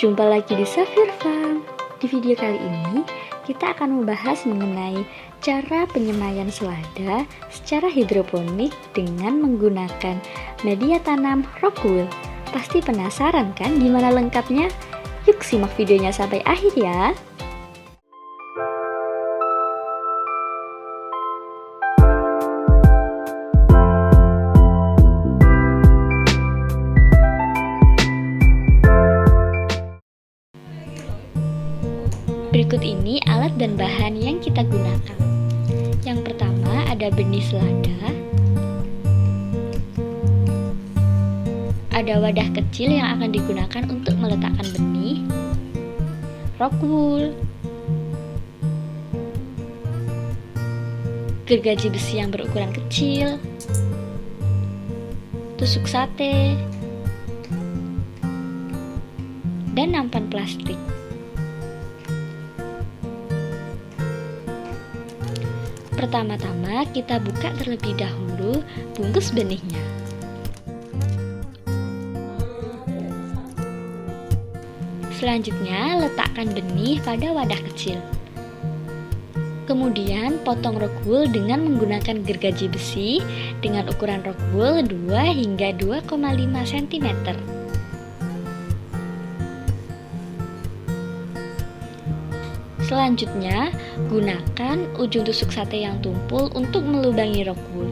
Jumpa lagi di Safir Farm. Di video kali ini kita akan membahas mengenai cara penyemaian selada secara hidroponik dengan menggunakan media tanam rockwool. Pasti penasaran kan gimana lengkapnya? Yuk simak videonya sampai akhir ya. Berikut ini alat dan bahan yang kita gunakan. Yang pertama ada benih selada, ada wadah kecil yang akan digunakan untuk meletakkan benih, rockwool, gergaji besi yang berukuran kecil, tusuk sate, dan nampan plastik. Pertama-tama kita buka terlebih dahulu bungkus benihnya. Selanjutnya letakkan benih pada wadah kecil. Kemudian potong rockwool dengan menggunakan gergaji besi dengan ukuran rockwool 2 hingga 2,5 cm. Selanjutnya, gunakan ujung tusuk sate yang tumpul untuk melubangi rockwool.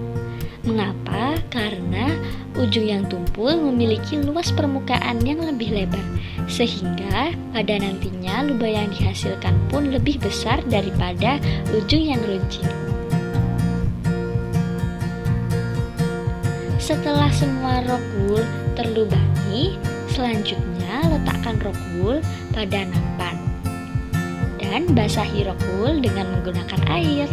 Mengapa? Karena ujung yang tumpul memiliki luas permukaan yang lebih lebar, sehingga pada nantinya lubang yang dihasilkan pun lebih besar daripada ujung yang runcing. Setelah semua rockwool terlubangi, selanjutnya letakkan rockwool pada nampan dan basahi rockwool dengan menggunakan air.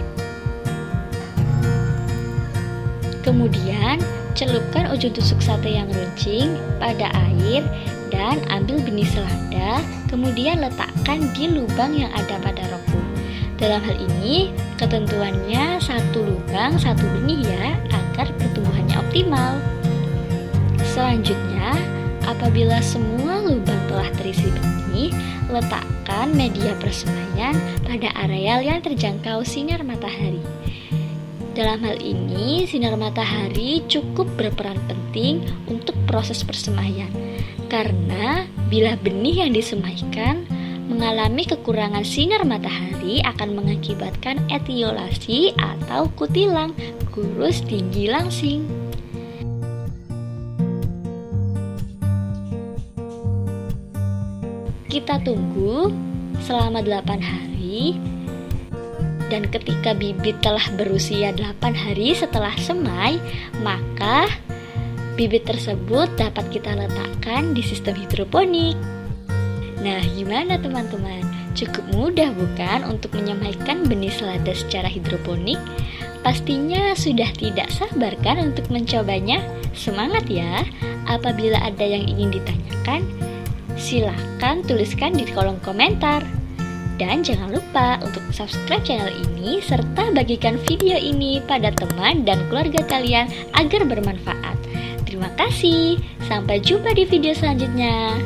Kemudian, celupkan ujung tusuk sate yang runcing pada air dan ambil benih selada, kemudian letakkan di lubang yang ada pada rockwool. Dalam hal ini, ketentuannya satu lubang, satu benih ya, agar pertumbuhannya optimal. Selanjutnya, apabila semua lubang telah terisi benih, letakkan media persemaian pada areal yang terjangkau sinar matahari. Dalam hal ini, sinar matahari cukup berperan penting untuk proses persemaian, karena bila benih yang disemaikan mengalami kekurangan sinar matahari akan mengakibatkan etiolasi atau kutilang, kurus tinggi langsing. Kita tunggu selama 8 hari, dan ketika bibit telah berusia 8 hari setelah semai, maka bibit tersebut dapat kita letakkan di sistem hidroponik. Nah, gimana teman-teman? Cukup mudah bukan untuk menyemaikan benih selada secara hidroponik? Pastinya sudah tidak sabar kan untuk mencobanya? Semangat ya! Apabila ada yang ingin ditanyakan, silahkan tuliskan di kolom komentar. Dan jangan lupa untuk subscribe channel ini serta bagikan video ini pada teman dan keluarga kalian agar bermanfaat. Terima kasih, sampai jumpa di video selanjutnya.